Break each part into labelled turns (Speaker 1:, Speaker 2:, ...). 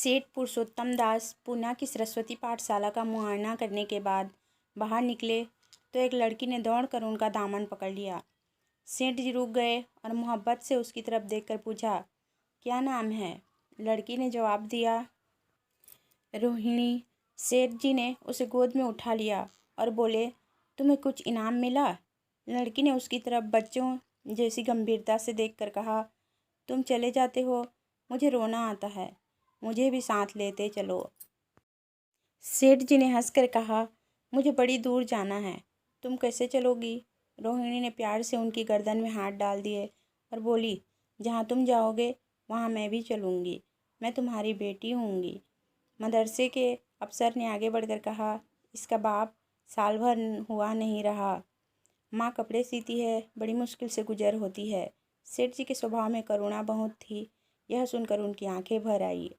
Speaker 1: सेठ पुरुषोत्तम दास पूना की सरस्वती पाठशाला का मुआयना करने के बाद बाहर निकले तो एक लड़की ने दौड़कर उनका दामन पकड़ लिया। सेठ जी रुक गए और मोहब्बत से उसकी तरफ देखकर पूछा, क्या नाम है? लड़की ने जवाब दिया, रोहिणी। सेठ जी ने उसे गोद में उठा लिया और बोले, तुम्हें कुछ इनाम मिला? लड़की ने उसकी तरफ बच्चों जैसी गंभीरता से देखकर कहा, तुम चले जाते हो, मुझे रोना आता है, मुझे भी साथ लेते चलो। सेठ जी ने हंसकर कहा, मुझे बड़ी दूर जाना है, तुम कैसे चलोगी? रोहिणी ने प्यार से उनकी गर्दन में हाथ डाल दिए और बोली, जहाँ तुम जाओगे वहाँ मैं भी चलूँगी, मैं तुम्हारी बेटी होंगी। मदरसे के अफसर ने आगे बढ़कर कहा, इसका बाप साल भर हुआ नहीं रहा, माँ कपड़े सीती है, बड़ी मुश्किल से गुजर होती है। सेठ जी के स्वभाव में करुणा बहुत थी। यह सुनकर उनकी आंखें भर आई।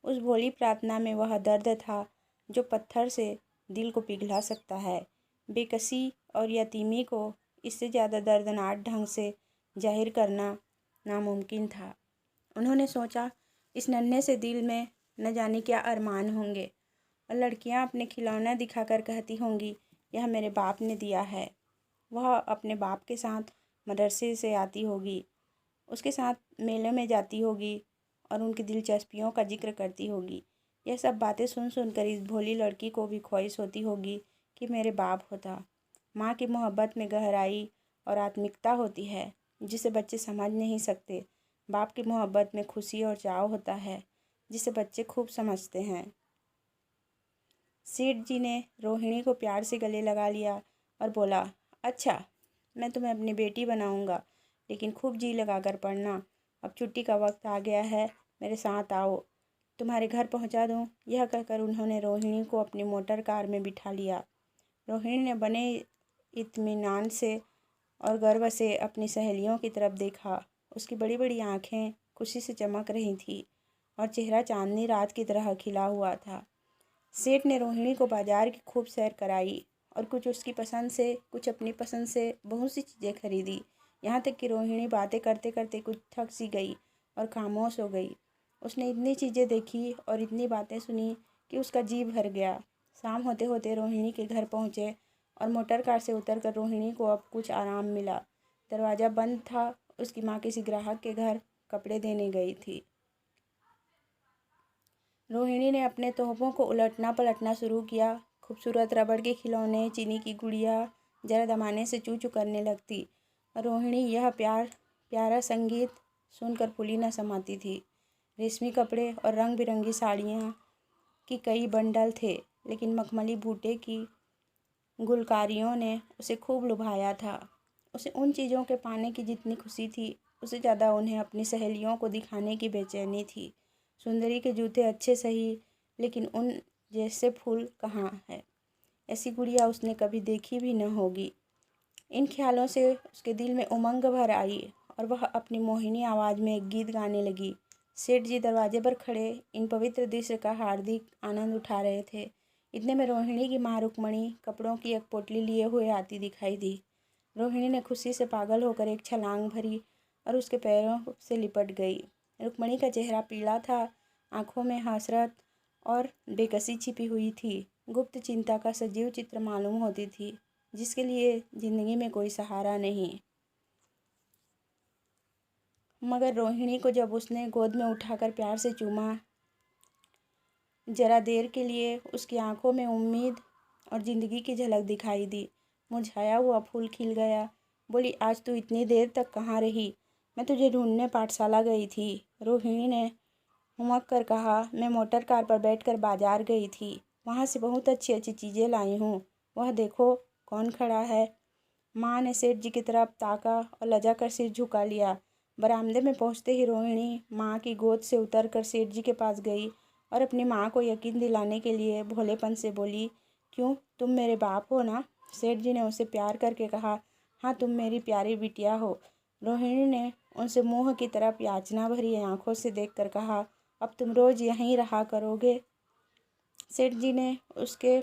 Speaker 1: उस भोली प्रार्थना में वह दर्द था जो पत्थर से दिल को पिघला सकता है। बेकसी और यतीमी को इससे ज़्यादा दर्दनाक ढंग से जाहिर करना नामुमकिन था। उन्होंने सोचा, इस नन्हे से दिल में न जाने क्या अरमान होंगे और लड़कियां अपने खिलौना दिखाकर कहती होंगी, यह मेरे बाप ने दिया है। वह अपने बाप के साथ मदरसे से आती होगी, उसके साथ मेले में जाती होगी और उनकी दिलचस्पियों का जिक्र करती होगी। यह सब बातें सुन सुनकर इस भोली लड़की को भी ख्वाहिश होती होगी कि मेरे बाप होता। माँ की मोहब्बत में गहराई और आत्मिकता होती है जिसे बच्चे समझ नहीं सकते। बाप की मोहब्बत में खुशी और चाव होता है जिसे बच्चे खूब समझते हैं। सेठ जी ने रोहिणी को प्यार से गले लगा लिया और बोला, अच्छा, मैं तुम्हें अपनी बेटी बनाऊंगा, लेकिन खूब जी लगाकर पढ़ना। अब छुट्टी का वक्त आ गया है, मेरे साथ आओ, तुम्हारे घर पहुंचा दूं। यह कहकर उन्होंने रोहिणी को अपनी मोटर कार में बिठा लिया। रोहिणी ने बने इत्मीनान से और गर्व से अपनी सहेलियों की तरफ देखा। उसकी बड़ी बड़ी आँखें खुशी से चमक रही थी और चेहरा चांदनी रात की तरह खिला हुआ था। सेठ ने रोहिणी को बाजार की खूब सैर कराई और कुछ उसकी पसंद से, कुछ अपनी पसंद से बहुत सी चीज़ें खरीदी। यहाँ तक कि रोहिणी बातें करते करते कुछ थक सी गई और खामोश हो गई। उसने इतनी चीज़ें देखी और इतनी बातें सुनी कि उसका जी भर गया। शाम होते होते रोहिणी के घर पहुँचे और मोटर कार से उतरकर रोहिणी को अब कुछ आराम मिला। दरवाज़ा बंद था। उसकी माँ किसी ग्राहक के घर कपड़े देने गई थी। रोहिणी ने अपने तोहफों को उलटना पलटना शुरू किया। खूबसूरत रबड़ के खिलौने, चीनी की गुड़िया जरा दमाने से चू चू करने लगती। रोहिणी यह प्यारा संगीत सुनकर फूली न समाती थी। रेशमी कपड़े और रंग बिरंगी साड़ियाँ की कई बंडल थे, लेकिन मखमली बूटे की गुलकारियों ने उसे खूब लुभाया था। उसे उन चीज़ों के पाने की जितनी खुशी थी, उससे ज़्यादा उन्हें अपनी सहेलियों को दिखाने की बेचैनी थी। सुंदरी के जूते अच्छे सही, लेकिन उन जैसे फूल कहाँ है? ऐसी गुड़िया उसने कभी देखी भी न होगी। इन ख्यालों से उसके दिल में उमंग भर आई और वह अपनी मोहिनी आवाज़ में एक गीत गाने लगी। सेठ जी दरवाजे पर खड़े इन पवित्र दृश्य का हार्दिक आनंद उठा रहे थे। इतने में रोहिणी की माँ रुक्मणी कपड़ों की एक पोटली लिए हुए आती दिखाई दी। रोहिणी ने खुशी से पागल होकर एक छलांग भरी और उसके पैरों से लिपट गई। रुक्मणी का चेहरा पीला था, आंखों में हसरत और बेकसी छिपी हुई थी। गुप्त चिंता का सजीव चित्र मालूम होती थी, जिसके लिए जिंदगी में कोई सहारा नहीं। मगर रोहिणी को जब उसने गोद में उठाकर प्यार से चूमा, जरा देर के लिए उसकी आंखों में उम्मीद और ज़िंदगी की झलक दिखाई दी। मुरझाया हुआ फूल खिल गया। बोली, आज तू इतनी देर तक कहाँ रही? मैं तुझे ढूंढने पाठशाला गई थी। रोहिणी ने हुमक कर कहा, मैं मोटर कार पर बैठकर बाजार गई थी, वहाँ से बहुत अच्छी अच्छी चीज़ें लाई हूँ। वह देखो कौन खड़ा है। माँ ने सेठ जी की तरफ ताका और लजा कर सिर झुका लिया। बरामदे में पहुँचते ही रोहिणी माँ की गोद से उतरकर सेठ जी के पास गई और अपनी माँ को यकीन दिलाने के लिए भोलेपन से बोली, क्यों, तुम मेरे बाप हो ना? सेठ जी ने उसे प्यार करके कहा, हाँ, तुम मेरी प्यारी बिटिया हो। रोहिणी ने उनसे मुँह की तरफ याचना भरी आंखों से देखकर कहा, अब तुम रोज़ यहीं रहा करोगे? सेठ जी ने उसके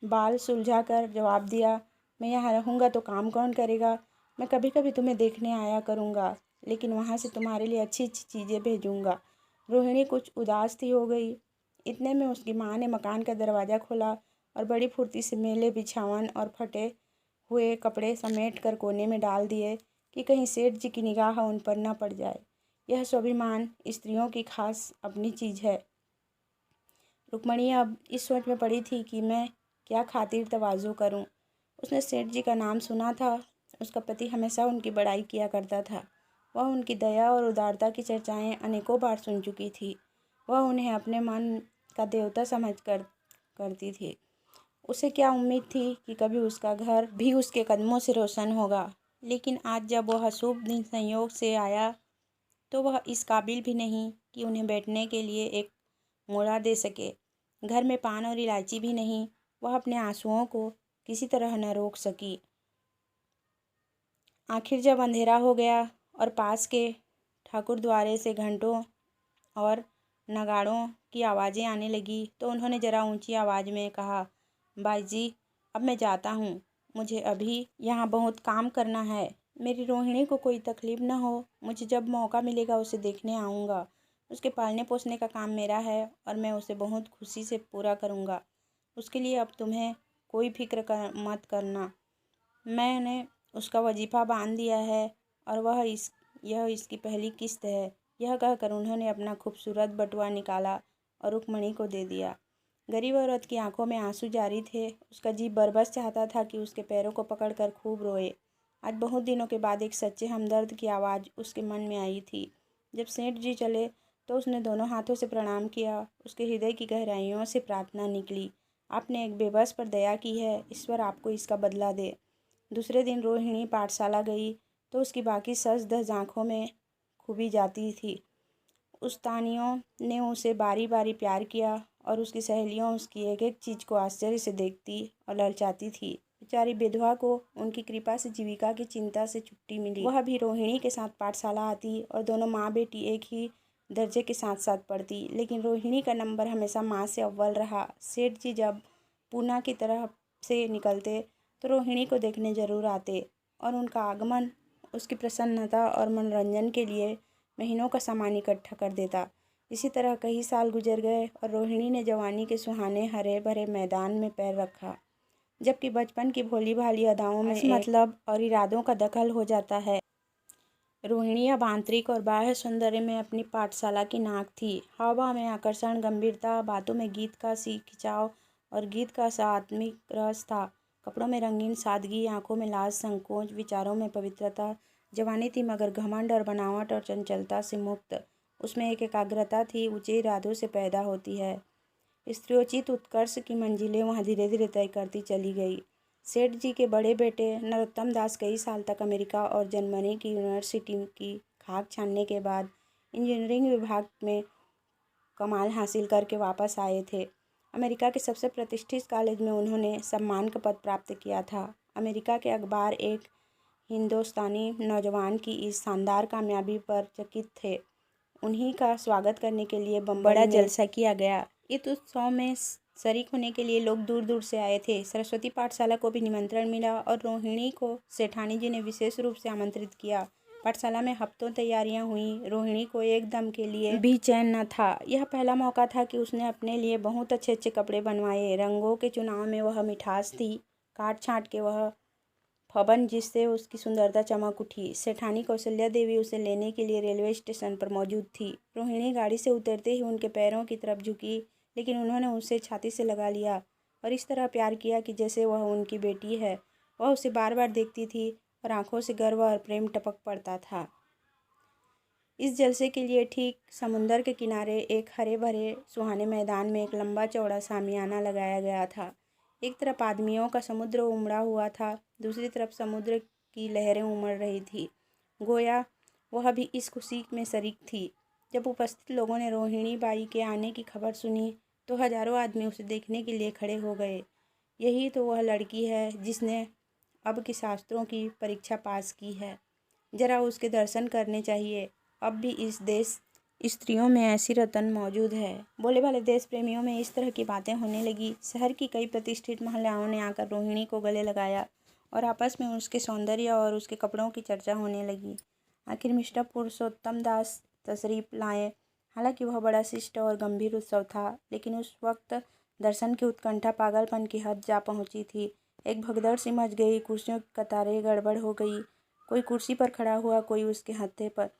Speaker 1: बाल सुलझा कर जवाब दिया, मैं यहाँ रहूँगा तो काम कौन करेगा? मैं कभी कभी तुम्हें देखने आया करूँगा, लेकिन वहाँ से तुम्हारे लिए अच्छी अच्छी चीज़ें भेजूँगा। रोहिणी कुछ उदास सी हो गई। इतने में उसकी माँ ने मकान का दरवाज़ा खोला और बड़ी फुर्ती से मेले बिछावन और फटे हुए कपड़े समेट कर कोने में डाल दिए कि कहीं सेठ जी की निगाह उन पर न पड़ जाए। यह स्वाभिमान स्त्रियों की खास अपनी चीज़ है। रुक्मणी अब इस सोच में पड़ी थी कि मैं क्या खातिर तवाज़ु करूं। उसने सेठ जी का नाम सुना था। उसका पति हमेशा उनकी बड़ाई किया करता था। वह उनकी दया और उदारता की चर्चाएं अनेकों बार सुन चुकी थी। वह उन्हें अपने मन का देवता समझकर करती थी। उसे क्या उम्मीद थी कि कभी उसका घर भी उसके कदमों से रोशन होगा, लेकिन आज जब वह शुभ दिन संयोग से आया तो वह इस काबिल भी नहीं कि उन्हें बैठने के लिए एक मोड़ा दे सके। घर में पान और इलायची भी नहीं। वह अपने आंसुओं को किसी तरह न रोक सकी। आखिर जब अंधेरा हो गया और पास के ठाकुर द्वारे से घंटों और नगाड़ों की आवाज़ें आने लगी तो उन्होंने ज़रा ऊंची आवाज़ में कहा, बाई जी, अब मैं जाता हूँ। मुझे अभी यहाँ बहुत काम करना है। मेरी रोहिणी को कोई तकलीफ़ न हो। मुझे जब मौका मिलेगा उसे देखने आऊँगा। उसके पालने पोसने का काम मेरा है और मैं उसे बहुत खुशी से पूरा करूँगा। उसके लिए अब तुम्हें कोई फिक्र मत करना। मैंने उसका वजीफ़ा बांध दिया है और यह इसकी पहली किस्त है। यह कहकर उन्होंने अपना खूबसूरत बटुआ निकाला और रुक्मणी को दे दिया। गरीब औरत की आंखों में आंसू जारी थे। उसका जी बरबस चाहता था कि उसके पैरों को पकड़कर खूब रोए। आज बहुत दिनों के बाद एक सच्चे हमदर्द की आवाज़ उसके मन में आई थी। जब सेठ जी चले तो उसने दोनों हाथों से प्रणाम किया। उसके हृदय की गहराइयों से प्रार्थना निकली, आपने एक बेबस पर दया की है, ईश्वर आपको इसका बदला दे। दूसरे दिन रोहिणी पाठशाला गई तो उसकी बाकी सज धज आँखों में खूबी जाती थी। उस्तानियों ने उसे बारी बारी प्यार किया और उसकी सहेलियां उसकी एक एक चीज़ को आश्चर्य से देखती और ललचाती थी। बेचारी विधवा को उनकी कृपा से जीविका की चिंता से छुट्टी मिली। वह भी रोहिणी के साथ पाठशाला आती और दोनों माँ बेटी एक ही दर्जे के साथ साथ पढ़ती, लेकिन रोहिणी का नंबर हमेशा माँ से अव्वल रहा। सेठ जी जब पूना की तरफ से निकलते तो रोहिणी को देखने जरूर आते और उनका आगमन उसकी प्रसन्नता और मनोरंजन के लिए महीनों का सामान इकट्ठा कर देता। इसी तरह कई साल गुजर गए और रोहिणी ने जवानी के सुहाने हरे भरे मैदान में पैर रखा, जबकि बचपन की भोली भाली अदाओं में मतलब और इरादों का दखल हो जाता है। रोहिणी अब आंतरिक और बाह्य सौंदर्य में अपनी पाठशाला की नाक थी। हाव भाव में आकर्षण, गंभीरता, बातों में गीत का सी खिंचाव और गीत का सा आत्मिक रस था। कपड़ों में रंगीन सादगी, आंखों में लाज संकोच, विचारों में पवित्रता। जवानी थी मगर घमंड और बनावट और चंचलता से मुक्त। उसमें एक एकाग्रता थी, ऊंचे इरादों से पैदा होती है। स्त्रियोचित उत्कर्ष की मंजिलें वहाँ धीरे धीरे तय करती चली गई। सेठ जी के बड़े बेटे नरोत्तम दास कई साल तक अमेरिका और जर्मनी की यूनिवर्सिटी की खाक छानने के बाद इंजीनियरिंग विभाग में कमाल हासिल करके वापस आए थे। अमेरिका के सबसे प्रतिष्ठित कॉलेज में उन्होंने सम्मान का पद प्राप्त किया था। अमेरिका के अखबार एक हिंदुस्तानी नौजवान की इस शानदार कामयाबी पर चकित थे। उन्हीं का स्वागत करने के लिए बड़ा जलसा किया गया। इस उत्सव में शरीक होने के लिए लोग दूर दूर से आए थे। सरस्वती पाठशाला को भी निमंत्रण मिला और रोहिणी को सेठानी जी ने विशेष रूप से आमंत्रित किया। पाठशाला में हफ्तों तैयारियां हुई। रोहिणी को एक दम के लिए भी चैन न था। यह पहला मौका था कि उसने अपने लिए बहुत अच्छे अच्छे कपड़े बनवाए। रंगों के चुनाव में वह मिठास थी, काट छाँट के वह फबन जिससे उसकी सुंदरता चमक उठी। सेठानी कौशल्या देवी उसे लेने के लिए रेलवे स्टेशन पर मौजूद थी। रोहिणी गाड़ी से उतरते ही उनके पैरों की तरफ झुकी, लेकिन उन्होंने उसे छाती से लगा लिया और इस तरह प्यार किया कि जैसे वह उनकी बेटी है। वह उसे बार बार देखती थी और आंखों से गर्व और प्रेम टपक पड़ता था। इस जलसे के लिए ठीक समुंदर के किनारे एक हरे भरे सुहाने मैदान में एक लंबा चौड़ा सामियाना लगाया गया था। एक तरफ आदमियों का समुद्र उमड़ा हुआ था, दूसरी तरफ समुद्र की लहरें उमड़ रही थी। गोया वह भी इस खुशी में शरीक थी। जब उपस्थित लोगों ने रोहिणी बाई के आने की खबर सुनी तो हजारों आदमी उसे देखने के लिए खड़े हो गए। यही तो वह लड़की है जिसने अब के शास्त्रों की परीक्षा पास की है। जरा उसके दर्शन करने चाहिए। अब भी इस देश स्त्रियों में ऐसी रतन मौजूद है। बोले वाले देश प्रेमियों में इस तरह की बातें होने लगी। शहर की कई प्रतिष्ठित महिलाओं ने आकर रोहिणी को गले लगाया और आपस में उसके सौंदर्य और उसके कपड़ों की चर्चा होने लगी। आखिर मिस्टर पुरुषोत्तम दास तशरीफ लाए। हालांकि वह बड़ा शिष्ट और गंभीर उत्सव था, लेकिन उस वक्त दर्शन की उत्कंठा पागलपन की हद जा पहुंची थी। एक भगदड़ सी मच गई, कुर्सियों की कतारें गड़बड़ हो गई, कोई कुर्सी पर खड़ा हुआ, कोई उसके हत्थे पर।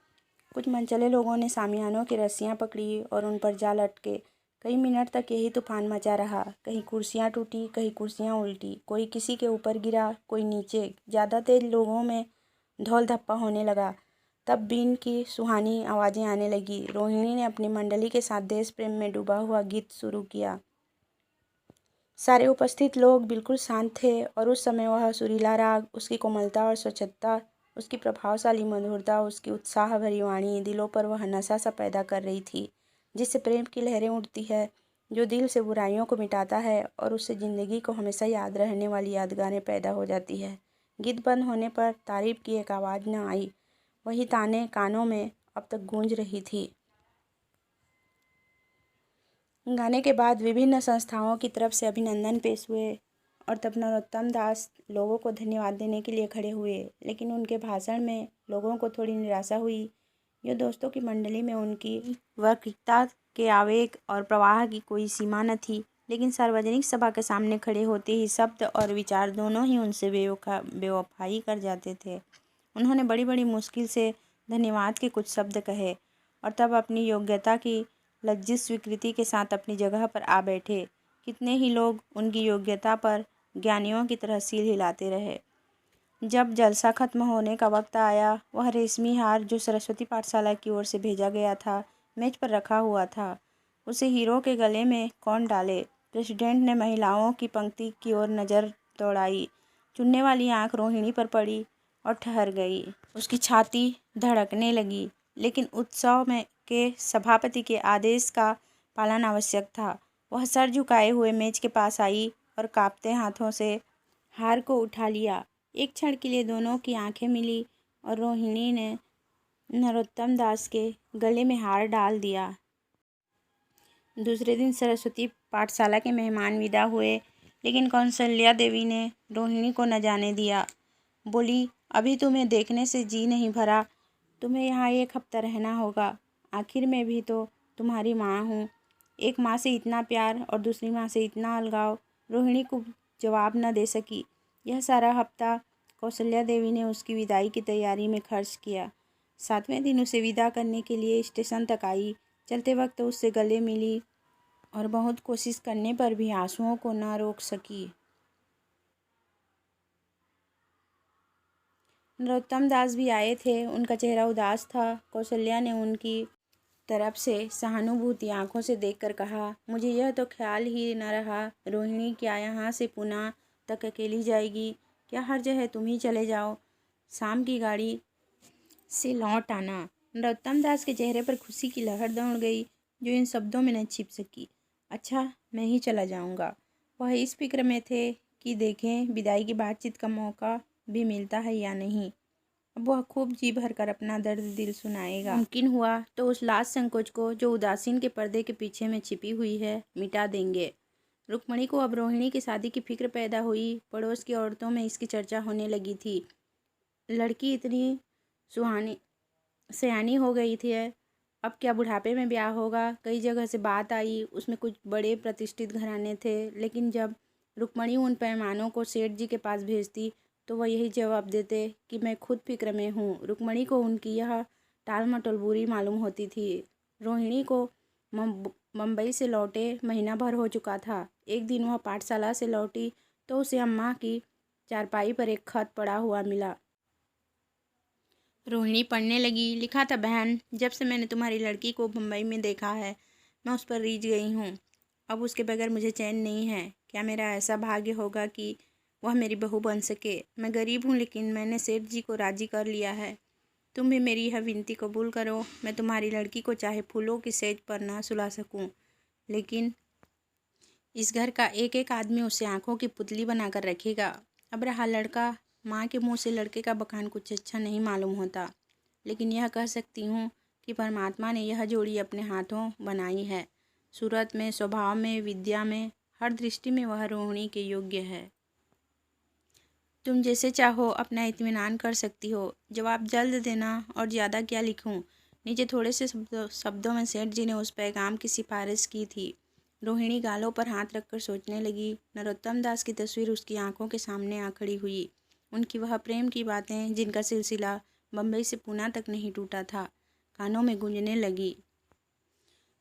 Speaker 1: कुछ मनचले लोगों ने शामियानों की रस्सियां पकड़ी और उन पर जा लटके। कई मिनट तक यही तूफान मचा रहा। कहीं कुर्सियां टूटी, कहीं कुर्सियां उल्टी, कोई किसी के ऊपर गिरा, कोई नीचे। ज़्यादा तेज लोगों में धौल धप्पा होने लगा। तब बीन की सुहानी आवाज़ें आने लगी। रोहिणी ने अपनी मंडली के साथ देश प्रेम में डूबा हुआ गीत शुरू किया। सारे उपस्थित लोग बिल्कुल शांत थे और उस समय वह सुरीला राग, उसकी कोमलता और स्वच्छता, उसकी प्रभावशाली मधुरता, उसकी उत्साह भरी वाणी दिलों पर वह नशा सा पैदा कर रही थी जिससे प्रेम की लहरें उठती है, जो दिल से बुराइयों को मिटाता है और उससे ज़िंदगी को हमेशा याद रहने वाली यादगारें पैदा हो जाती है। गीत बंद होने पर तारीफ की एक आवाज़ न आई। वही ताने कानों में अब तक गूंज रही थी। गाने के बाद विभिन्न संस्थाओं की तरफ से अभिनंदन पेश हुए और तब नरोत्तम दास लोगों को धन्यवाद देने के लिए खड़े हुए, लेकिन उनके भाषण में लोगों को थोड़ी निराशा हुई। ये दोस्तों की मंडली में उनकी वक्तृता के आवेग और प्रवाह की कोई सीमा न थी, लेकिन सार्वजनिक सभा के सामने खड़े होते ही शब्द और विचार दोनों ही उनसे बेवफाई कर जाते थे। उन्होंने बड़ी बड़ी मुश्किल से धन्यवाद के कुछ शब्द कहे और तब अपनी योग्यता की लज्जित स्वीकृति के साथ अपनी जगह पर आ बैठे। कितने ही लोग उनकी योग्यता पर ज्ञानियों की तरह सिर हिलाते रहे। जब जलसा खत्म होने का वक्त आया, वह रेशमी हार जो सरस्वती पाठशाला की ओर से भेजा गया था मेज पर रखा हुआ था। उसे हीरो के गले में कौन डाले? प्रेसिडेंट ने महिलाओं की पंक्ति की ओर नज़र दौड़ाई। चुनने वाली आंख रोहिणी पर पड़ी और ठहर गई। उसकी छाती धड़कने लगी, लेकिन उत्सव में के सभापति के आदेश का पालन आवश्यक था। वह सर झुकाए हुए मेज के पास आई और कांपते हाथों से हार को उठा लिया। एक क्षण के लिए दोनों की आंखें मिली और रोहिणी ने नरोत्तम दास के गले में हार डाल दिया। दूसरे दिन सरस्वती पाठशाला के मेहमान विदा हुए, लेकिन कौसल्या देवी ने रोहिणी को न जाने दिया। बोली, अभी तुम्हें देखने से जी नहीं भरा। तुम्हें यहाँ 1 हफ्ता रहना होगा। आखिर मैं भी तो तुम्हारी माँ हूँ। एक माँ से इतना प्यार और दूसरी माँ से इतना अलगाव। रोहिणी को जवाब न दे सकी। यह सारा हफ्ता कौशल्या देवी ने उसकी विदाई की तैयारी में खर्च किया। 7वें दिन उसे विदा करने के लिए स्टेशन तक आई। चलते वक्त उससे गले मिली और बहुत कोशिश करने पर भी आंसुओं को न रोक सकी। नरोत्तम दास भी आए थे। उनका चेहरा उदास था। कौशल्या ने उनकी तरफ से सहानुभूति आंखों से देखकर कहा, मुझे यह तो ख्याल ही न रहा। रोहिणी क्या यहाँ से पुणे तक अकेली जाएगी? क्या हर्ज है तुम ही चले जाओ। शाम की गाड़ी से लौट आना। नरोत्तम दास के चेहरे पर खुशी की लहर दौड़ गई, जो इन शब्दों में न छिप सकी। अच्छा, मैं ही चला जाऊँगा। वह इस फिक्र में थे कि देखें विदाई की बातचीत का मौका भी मिलता है या नहीं। अब वह खूब जी भरकर अपना दर्द दिल सुनाएगा। मुमकिन हुआ तो उस लाज संकोच को जो उदासीन के पर्दे के पीछे में छिपी हुई है मिटा देंगे। रुक्मणी को अब रोहिणी की शादी की फिक्र पैदा हुई। पड़ोस की औरतों में इसकी चर्चा होने लगी थी। लड़की इतनी सुहानी सयानी हो गई थी, अब क्या बुढ़ापे में ब्याह होगा? कई जगह से बात आई। उसमें कुछ बड़े प्रतिष्ठित घराने थे, लेकिन जब रुक्मणी उन पैमानों को सेठ जी के पास भेजती तो वह यही जवाब देते कि मैं खुद फिक्र में हूँ। रुक्मणी को उनकी यह टाल मटोल बुरी मालूम होती थी। रोहिणी को मुंबई से लौटे महीना भर हो चुका था। एक दिन वह पाठशाला से लौटी तो उसे अम्मा की चारपाई पर एक खत पड़ा हुआ मिला। रोहिणी पढ़ने लगी। लिखा था, बहन, जब से मैंने तुम्हारी लड़की को मुंबई में देखा है मैं उस पर रीझ गई हूँ। अब उसके बगैर मुझे चैन नहीं है। क्या मेरा ऐसा भाग्य होगा कि वह मेरी बहू बन सके? मैं गरीब हूँ, लेकिन मैंने सेठ जी को राजी कर लिया है। तुम भी मेरी यह विनती कबूल करो। मैं तुम्हारी लड़की को चाहे फूलों की सेज पर ना सुला सकूं, लेकिन इस घर का एक एक आदमी उसे आंखों की पुतली बनाकर रखेगा। अब रहा लड़का, माँ के मुंह से लड़के का बखान कुछ अच्छा नहीं मालूम होता, लेकिन यह कह सकती हूँ कि परमात्मा ने यह जोड़ी अपने हाथों बनाई है। सूरत में, स्वभाव में, विद्या में, हर दृष्टि में वह रोहिणी के योग्य है। तुम जैसे चाहो अपना इत्मीनान कर सकती हो। जवाब जल्द देना और ज़्यादा क्या लिखूं? नीचे थोड़े से शब्दों में सेठ जी ने उस पैगाम की सिफारिश की थी। रोहिणी गालों पर हाथ रखकर सोचने लगी। नरोत्तम दास की तस्वीर उसकी आंखों के सामने आ खड़ी हुई। उनकी वह प्रेम की बातें जिनका सिलसिला बम्बई से पूना तक नहीं टूटा था, कानों में गूंजने लगी।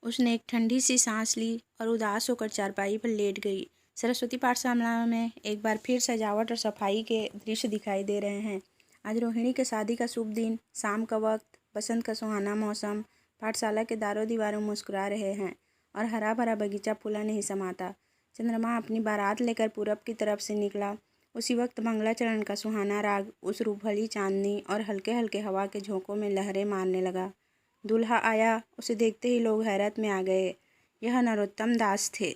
Speaker 1: उसने एक ठंडी सी सांस ली और उदास होकर चारपाई पर लेट गई। सरस्वती पाठशाला में एक बार फिर सजावट और सफाई के दृश्य दिखाई दे रहे हैं। आज रोहिणी के शादी का शुभ दिन, शाम का वक्त, बसंत का सुहाना मौसम। पाठशाला के दारों दीवारों मुस्कुरा रहे हैं और हरा भरा बगीचा फूला नहीं समाता। चंद्रमा अपनी बारात लेकर पूरब की तरफ से निकला। उसी वक्त मंगलाचरण का सुहाना राग उस रूपहली चांदनी और हल्के हल्के हवा के झोंकों में लहरें मारने लगा। दूल्हा आया। उसे देखते ही लोग हैरत में आ गए। यह नरोत्तम दास थे।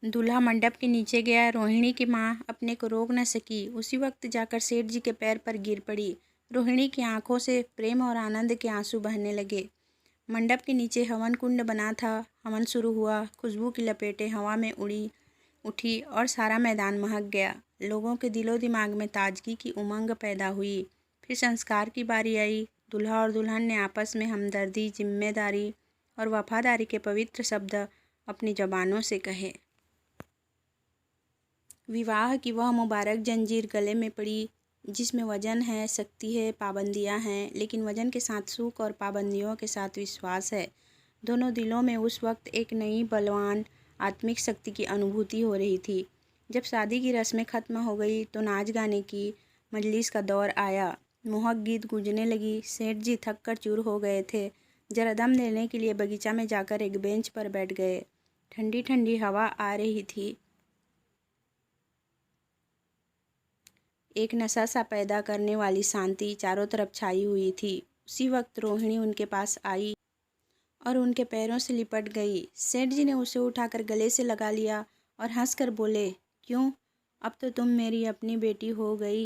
Speaker 1: दूल्हा मंडप के नीचे गया। रोहिणी की माँ अपने को रोक न सकी। उसी वक्त जाकर सेठ जी के पैर पर गिर पड़ी। रोहिणी की आंखों से प्रेम और आनंद के आंसू बहने लगे। मंडप के नीचे हवन कुंड बना था। हवन शुरू हुआ। खुशबू की लपेटें हवा में उठी और सारा मैदान महक गया। लोगों के दिलो दिमाग में ताजगी की उमंग पैदा हुई। फिर संस्कार की बारी आई। दूल्हा और दुल्हन ने आपस में हमदर्दी, जिम्मेदारी और वफादारी के पवित्र शब्द अपनी ज़बानों से कहे। विवाह की वह मुबारक जंजीर गले में पड़ी जिसमें वजन है, शक्ति है, पाबंदियां हैं, लेकिन वजन के साथ सुख और पाबंदियों के साथ विश्वास है। दोनों दिलों में उस वक्त एक नई बलवान आत्मिक शक्ति की अनुभूति हो रही थी। जब शादी की रस्में खत्म हो गई तो नाच गाने की मजलिस का दौर आया। मोहक गीत गूंजने लगी। सेठ जी थक कर चूर हो गए थे। जरा दम लेने के लिए बगीचा में जाकर एक बेंच पर बैठ गए। ठंडी ठंडी हवा आ रही थी। एक नशा सा पैदा करने वाली शांति चारों तरफ छाई हुई थी। उसी वक्त रोहिणी उनके पास आई और उनके पैरों से लिपट गई। सेठ जी ने उसे उठाकर गले से लगा लिया और हंसकर बोले, क्यों, अब तो तुम मेरी अपनी बेटी हो गई।